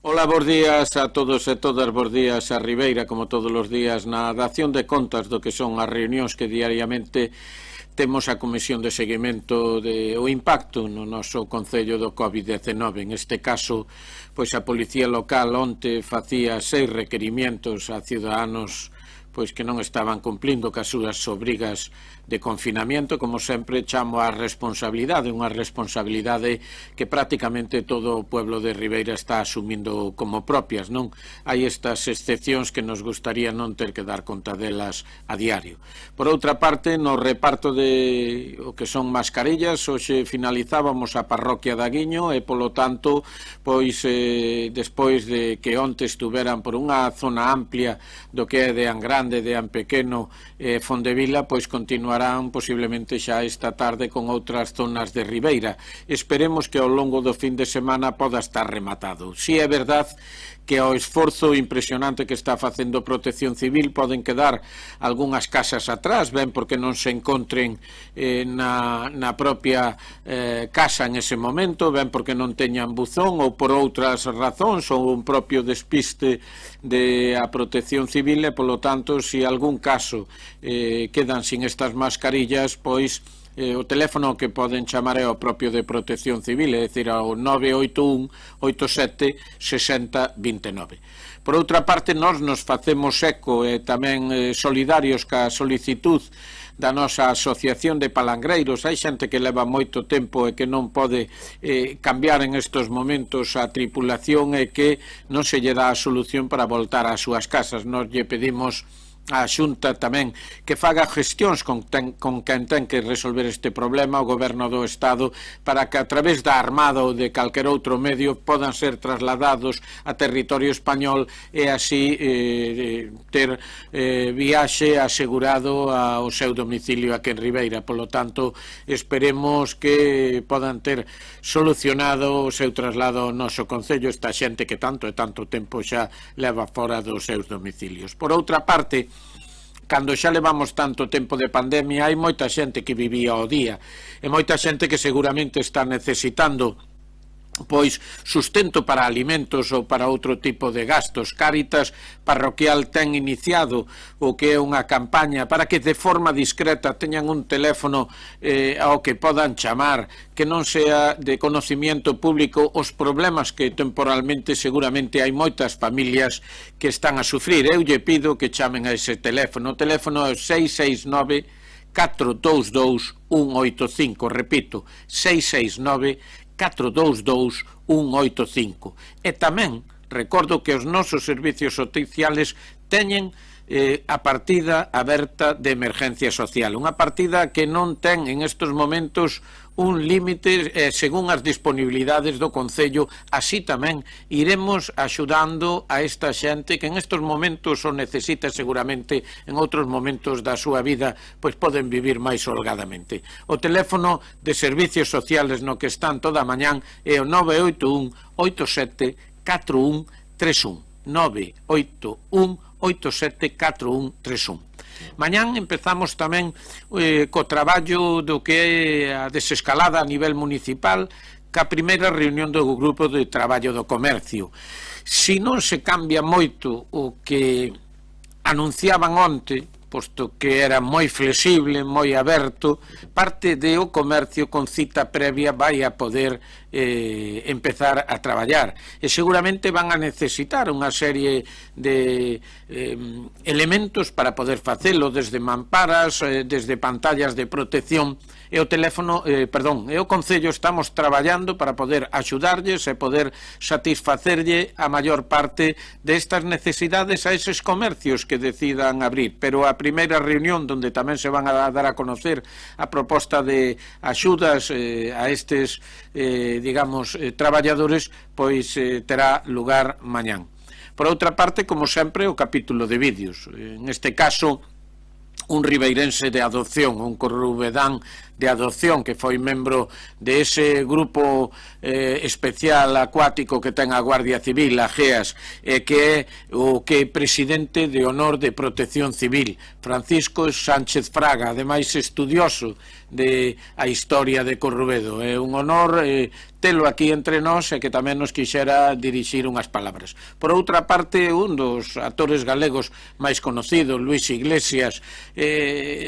Ola, bos días a todos e todas, bos días a Ribeira, como todos os días, na dación de contas do que son as reunións que diariamente temos a Comisión de Seguimento do impacto no noso Concello do COVID-19. En este caso, pois a Policía Local onte facía 6 requerimientos a ciudadanos pois que non estaban cumplindo cas súas obrigas de confinamiento. Como sempre, chamo a responsabilidade, unha responsabilidade que prácticamente todo o pueblo de Ribeira está asumindo como propias, non? Hai estas excepcións que nos gustaría non ter que dar conta delas a diario. Por outra parte, no reparto de o que son mascarillas, hoxe finalizábamos a parroquia da Guiño e, polo tanto, pois despois de que onte estuveran por unha zona amplia do que é de Angrande, de Ampequeno e Fondevila, pois continuarán posiblemente xa esta tarde con outras zonas de Ribeira. Esperemos que ao longo do fin de semana poda estar rematado. Si é verdade que ao esforzo impresionante que está facendo Protección Civil poden quedar algunhas casas atrás, ben porque non se encontren na propia casa en ese momento, ben porque non teñan buzón ou por outras razóns ou un propio despiste de a Protección Civil e, polo tanto, se algún caso quedan sin estas mascarillas, pois o teléfono que poden chamar é o propio de Protección Civil, é dicir, ao 981 87 60 29. Por outra parte, nós nos facemos eco e tamén solidarios ca solicitud da nosa asociación de palangreiros. Hai xente que leva moito tempo e que non pode cambiar en estos momentos a tripulación e que non se lle dá a solución para voltar ás súas casas. Nos lle pedimos a Xunta tamén que faga gestións con quen ten que resolver este problema, o Goberno do Estado, para que a través da Armada ou de calquer outro medio podan ser trasladados a territorio español e así ter viaxe asegurado ao seu domicilio aquí en Ribeira. Polo tanto, esperemos que podan ter solucionado o seu traslado ao noso Concello, esta xente que tanto e tanto tempo xa leva fora dos seus domicilios. Por outra parte, cando xa levamos tanto tempo de pandemia, hai moita xente que vivía ao día e moita xente que seguramente está necesitando pois sustento para alimentos ou para outro tipo de gastos. Cáritas Parroquial ten iniciado o que é unha campaña para que de forma discreta teñan un teléfono ao que podan chamar, que non sea de conocimiento público os problemas que temporalmente seguramente hai moitas familias que están a sufrir. Eu lle pido que chamen a ese teléfono. O teléfono é 669 422 185, repito, 669 422 185. E tamén recordo que os nosos servicios sociales teñen a partida aberta de emergencia social, unha partida que non ten en estes momentos un límite según as disponibilidades do Concello. Así tamén iremos axudando a esta xente que en estes momentos o necesita, seguramente en outros momentos da súa vida pois poden vivir máis holgadamente. O teléfono de servicios sociales no que están toda a mañán é o 981 87 4131, 981 87 4131. Mañán empezamos tamén co traballo do que é a desescalada a nivel municipal, ca primeira reunión do Grupo de Traballo do Comercio. Se non se cambia moito o que anunciaban onte, posto que era moi flexible, moi aberto, parte do comercio con cita previa vai a poder empezar a traballar e seguramente van a necesitar unha serie de elementos para poder facelo, desde mamparas, desde pantallas de protección, e o teléfono, e o Concello estamos traballando para poder axudarlles e poder satisfacerlle a maior parte destas necesidades a eses comercios que decidan abrir. Pero a primeira reunión onde tamén se van a dar a conocer a proposta de axudas a estes traballadores, pois terá lugar mañán. Por outra parte, como sempre, o capítulo de vídeos. En este caso, un ribeirense de adopción, un corruvedán de adopción, que foi membro de ese grupo especial acuático que ten a Guardia Civil, a GEAS, que é o que é presidente de honor de Protección Civil, Francisco Sánchez Fraga, ademais estudioso de a historia de Corrubedo. É un honor telo aquí entre nós e que tamén nos quixera dirixir unhas palabras. Por outra parte, un dos actores galegos máis conocidos, Luis Iglesias,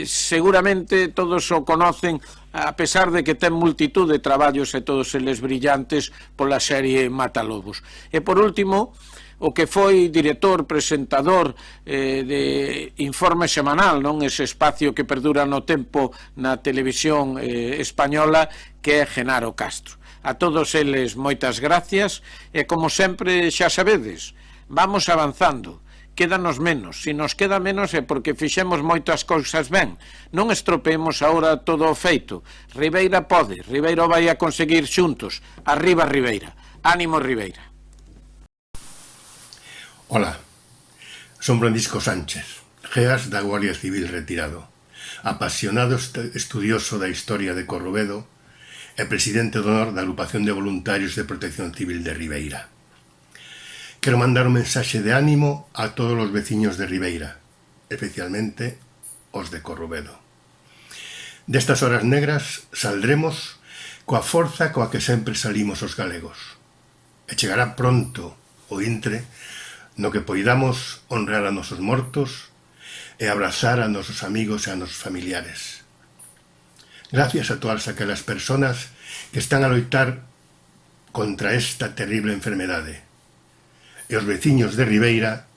seguramente todos o conocen, a pesar de que ten multitud de traballos e todos eles brillantes pola serie Matalobos. E por último, o que foi director, presentador de Informe Semanal, non, ese espacio que perdura no tempo na televisión española, que é Genaro Castro. A todos eles moitas gracias e, como sempre, xa sabedes, vamos avanzando. Quédanos menos. Si nos queda menos é porque fixemos moitas cousas ben. Non estropeemos agora todo o feito. Ribeira pode, Ribeira vai a conseguir xuntos. Arriba Ribeira. Ánimo Ribeira. Hola, son Francisco Sánchez, GEAS da Guardia Civil retirado, apasionado estudioso da historia de Corrubedo e presidente de honor da Agrupación de Voluntarios de Protección Civil de Ribeira. Quero mandar un mensaxe de ánimo a todos os veciños de Ribeira, especialmente os de Corrubedo. Destas horas negras saldremos coa forza coa que sempre salimos os galegos. E chegará pronto o intre no que poidamos honrar a nosos mortos e abrazar a nosos amigos e a nosos familiares. Gracias a todas aquelas personas que están a loitar contra esta terrible enfermedade e os veciños de Ribeira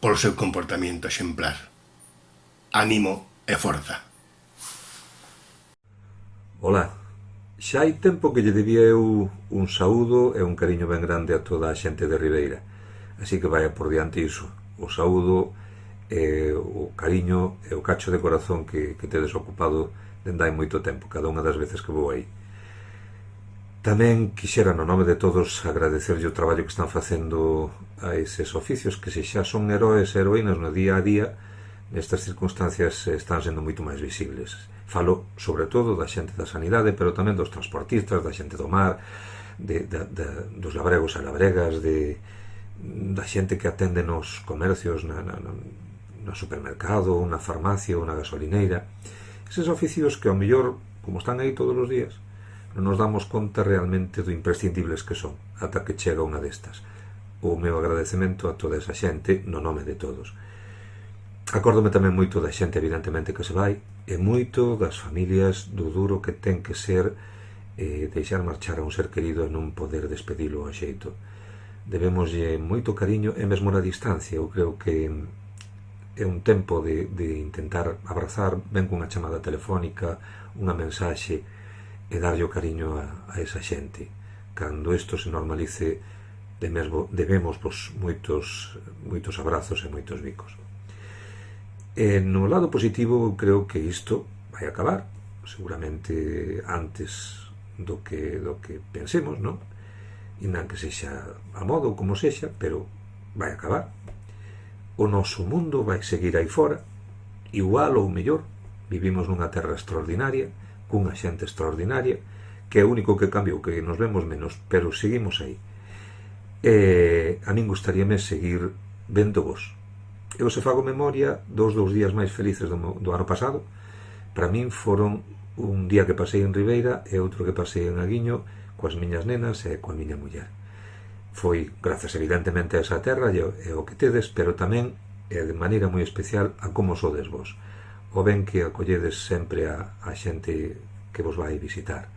polo seu comportamento exemplar. Ánimo e forza. Ola, xa hai tempo que lle debía eu un saúdo e un cariño ben grande a toda a xente de Ribeira. Así que vaya por diante iso, o saúdo, o cariño e o cacho de corazón que tedes ocupado dende hai moito tempo, cada unha das veces que vou aí. Tamén quixera, no nome de todos, agradecerlle o traballo que están facendo a eses oficios que se xa son heróis e heroínas no día a día, nestas circunstancias están sendo moito máis visibles. Falo, sobre todo, da xente da sanidade, pero tamén dos transportistas, da xente do mar, dos labregos e labregas, da xente que atende nos comercios, no supermercado, na farmacia ou na gasolineira. Eses oficios que ao mellor, como están aí todos os días, non nos damos conta realmente do imprescindibles que son, ata que chega unha destas. O meu agradecemento a toda esa xente no nome de todos. Acórdome tamén moito da xente, evidentemente, que se vai, e moito das familias do duro que ten que ser deixar marchar a un ser querido e non poder despedilo ao xeito. Debemoslle moito cariño e mesmo na distancia. Eu creo que é un tempo de intentar abrazar ben cunha chamada telefónica, unha mensaxe e darlle o cariño a esa xente. Cando isto se normalice, debemos moitos abrazos e moitos bicos. E no lado positivo, creo que isto vai acabar, seguramente antes do que pensemos, non? Indan que sexa a modo como sexa, pero vai acabar. O noso mundo vai seguir aí fora, igual ou mellor. Vivimos nunha terra extraordinaria, cunha xente extraordinaria, que é o único que cambiou, que nos vemos menos, pero seguimos aí. E a min gustaríame seguir vendo vos. Eu se fago memoria dos 2 días máis felices do ano pasado. Para min foron un día que pasei en Ribeira e outro que pasei en Aguiño, coas miñas nenas e coa miña muller. Foi grazas evidentemente a esa terra e o que tedes, pero tamén e de maneira moi especial a como sodes vos, o ben que acolledes sempre a xente que vos vai visitar.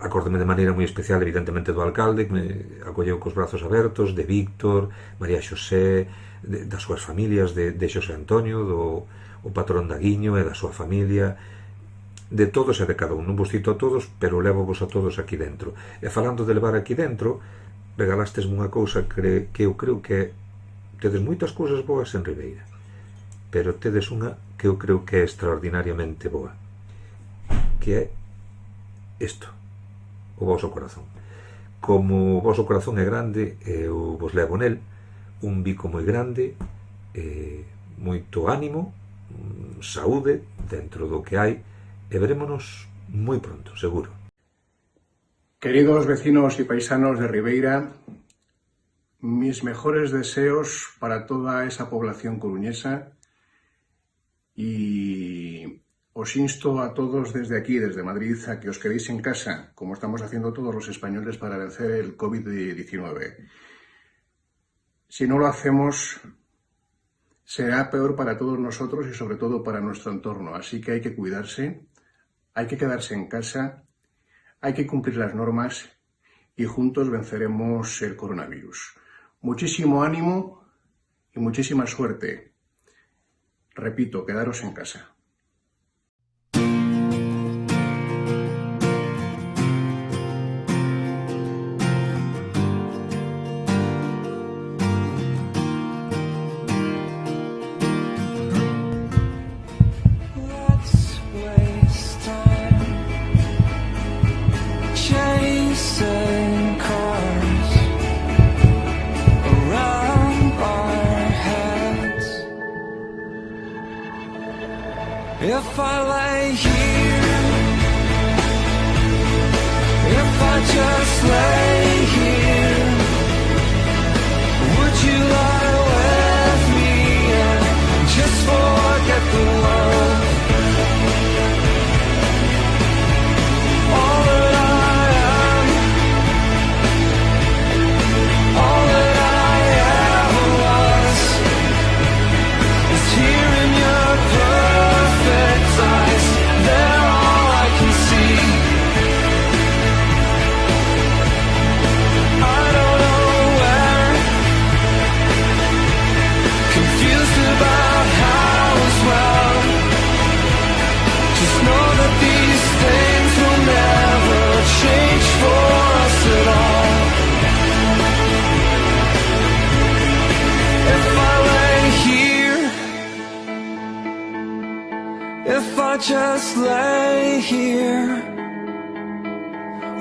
Acórdome de maneira moi especial evidentemente do alcalde, que me acolleu cos brazos abertos, de Víctor, María Xosé, das súas familias, de Xosé Antonio, o patrón da Aguiño e da súa familia, de todos e de cada un. Non vos cito a todos, pero levo vos a todos aquí dentro. E falando de levar aquí dentro, regalastes unha cousa que eu creo que tedes moitas cousas boas en Ribeira, pero tedes unha que eu creo que é extraordinariamente boa, que é isto, o voso corazón. Como o voso corazón é grande, eu vos levo nel un bico moi grande, moito ánimo, saúde dentro do que hai, e verémonos muy pronto, seguro. Queridos vecinos y paisanos de Ribeira, mis mejores deseos para toda esa población coruñesa, y os insto a todos desde aquí, desde Madrid, a que os quedéis en casa, como estamos haciendo todos los españoles para vencer el COVID-19. Si no lo hacemos, será peor para todos nosotros y sobre todo para nuestro entorno. Así que hay que cuidarse, hay que quedarse en casa, hay que cumplir las normas y juntos venceremos el coronavirus. Muchísimo ánimo y muchísima suerte. Repito, quedaros en casa. If I lay here, if I just lay here, would you lie with me and just forget the world? All that I am, all that I ever was, is here in your perfect eyes. They're all I can see. I don't know where, confused about how as well. Just know that these things will never change for us at all. If I lay here, if I just lay here,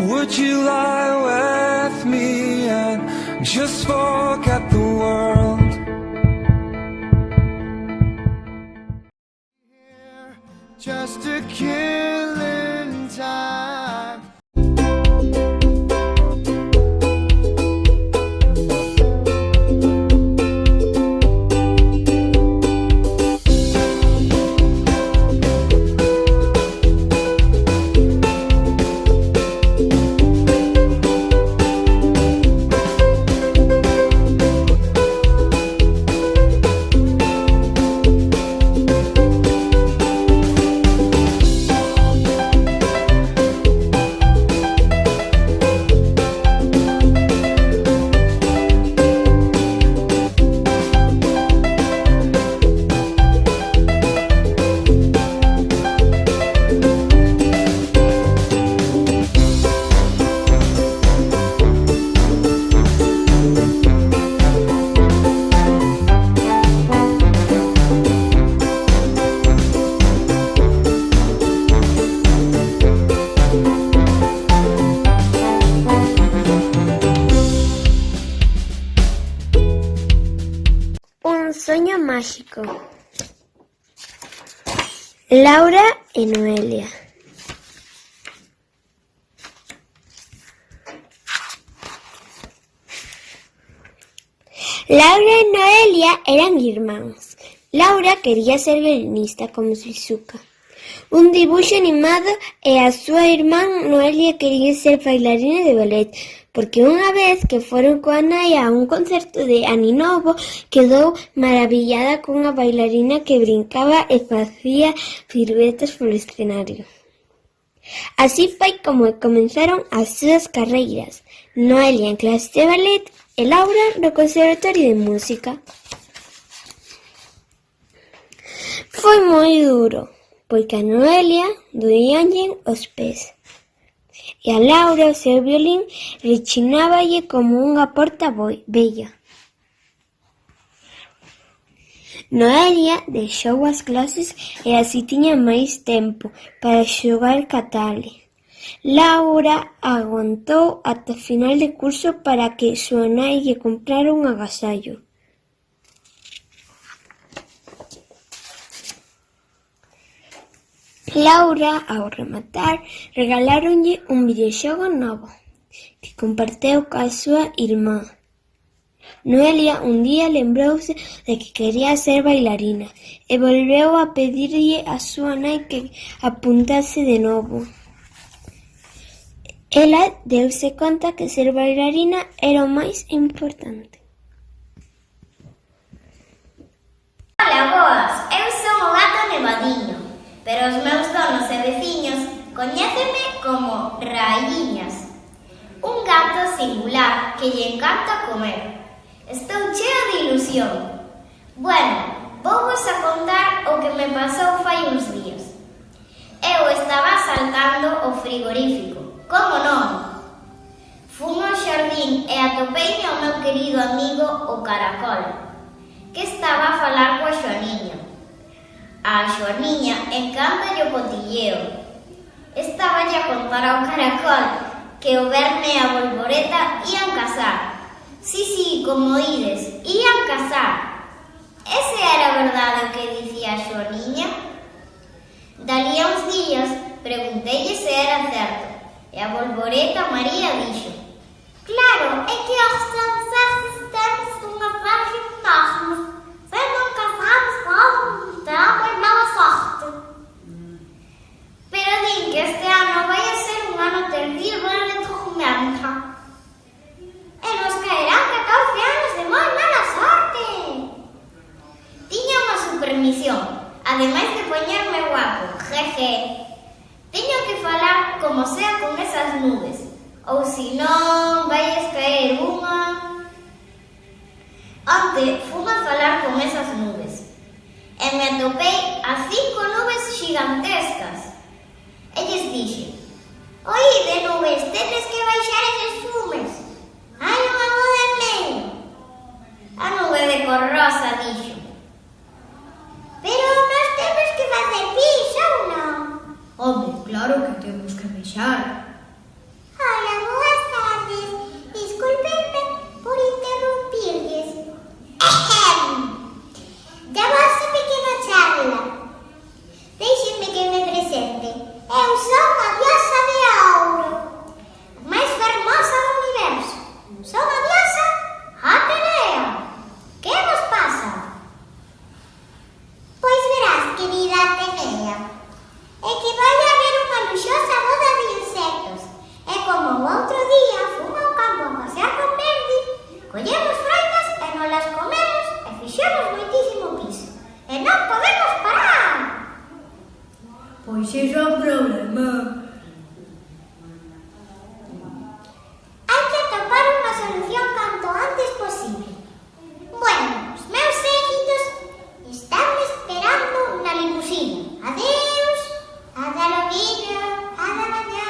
would you lie with me and just forget the world? Just a killing time. Un sueño mágico. Laura y Noelia. Laura y Noelia eran irmáns. Laura quería ser violinista como Shizuka, un dibuixo animado, e a súa irmán Noelia quería ser bailarina de ballet, porque unha vez que foron coa nai a un concerto de Aninovo quedou maravillada cunha bailarina que brincaba e facía piruetas polo escenario. Así foi como comenzaron as súas carreiras, Noelia en clase de ballet e Laura no conservatorio de música. Foi moi duro, porque a Noelia doíanlle os pés, e a Laura o seu violín rechináballe como unha porta vella. Noelia deixou as clases e así tiña máis tempo para xogar ca Tale. Laura aguantou ata final de curso para que súa nai lle comprara un agasallo. Laura, ao rematar, regaláronlle un videoxogo novo que comparteu coa súa irmá. Noelia un día lembrouse de que quería ser bailarina e volveu a pedirlle a súa nai que apuntase de novo. Ela deuse conta que ser bailarina era o máis importante. Ola, boas, eu son o gato Nevadiño, pero os meus donos e veciños coñécenme como Raíñas, un gato singular que lle encanta comer. Estou cheo de ilusión. Bueno, vouvos a contar o que me pasou fai uns días. Eu estaba saltando o frigorífico, como non? Fun ao xardín e atopei ao meu querido amigo o caracol, que estaba a falar coa Xoaniña. A Xoaniña encántalle o cotilleo. Estaballe a contar ao caracol que o Verne e a Bolboreta ían casar. Sí, como ides, ían casar. Ese era verdade o que dicía a Xoaniña? Dalí a uns días pregunteille se era certo, e a Bolboreta María dixo: claro, é que os franceses temos unha frase mesmo. Se non casamos con teramos mala sorte. Pero din que este ano vai a ser un ano terrible de tormenta. E nos caerán 14 anos de moi mala sorte. Tiña unha supermisión, ademais de poñerme guapo, jeje. Teño que falar como sea con esas nubes, ou se non vai caer unha. Onte fun a falar con esas nubes e me atopei a 5 nubes xigantescas. E lles dixe: oíde, nubes, tedes que baixar eses fumes. Hai unha nube en medio. A nube de cor rosa dixo: pero nós temos que facer pis, ou non? Home, claro que temos que baixar. Hola, boas tardes. Disculpenme por interrumpirles. Da vosa pequena charla. Deixenme que me presente. Eu son a diosa de ouro, a máis fermosa do universo. Son a diosa Atenea. Que vos pasa? Pois verás, querida Atenea, é que vai haber unha luxosa boda de insectos. E como o outro día fun ao campo a pasear con Verdi, collemos froitas e non las comemos e fixemos moitísimo piso. E non podemos parar. Pois iso é un problema. Hai que atopar unha solución canto antes posible. Bueno, os meus séquitos están esperando na limusina. Adeus, ata loguinho, ata mañá.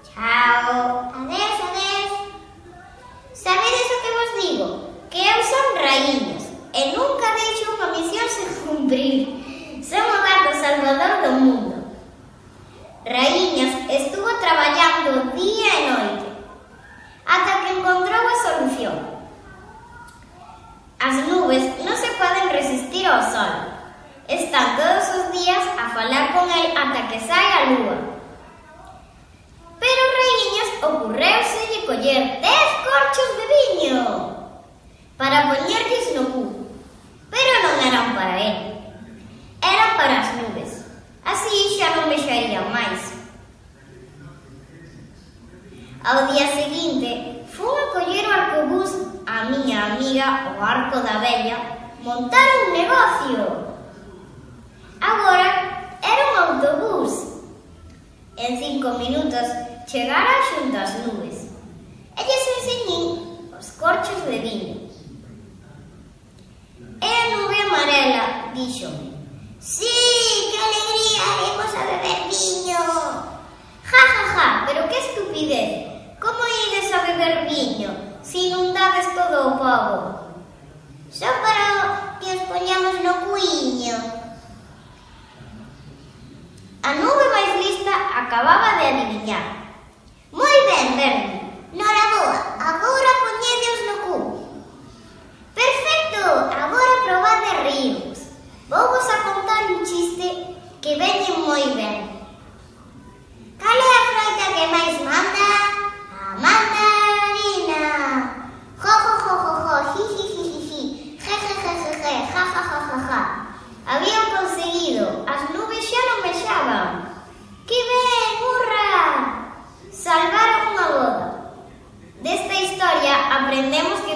Chao, adeus, adeus. Sabedes o que vos digo? Que eu son Raíñas e nunca deixo unha misión sen cumprir. Son o gato salvador do mundo. Raíñas estuvo traballando día e noite ata que encontrou a solución. As nubes non se poden resistir ao sol. Están todos os días a falar con el ata que sae a lúa. Pero Raíñas ocurreuselle coller 10 corchos de viño para poñerlles no cu. Pero non eran para él, eran para as nubes. Así xa non vexarían máis. Ao día seguinte, fun a coller o arcobús a miña amiga o Arco da Vella montar un negocio. Agora era un autobús. En 5 minutos chegara xunto ás nubes e lles enseñín os corchos de viño. E a nube amarela díxome: sí, que alegría, iremos a beber viño. Ja, ja, ja, pero que estupidez. Como ides a beber viño se inundades todo o pobo? Só para que os poñamos no cuiño. A nube máis lista acababa de adiviñar. Moi ben, Verne. Noraboa, agora poñedeos no cu. Perfecto, agora probade rirvos. Vouvos a contar un chiste que veñen moi ben. aprendemos que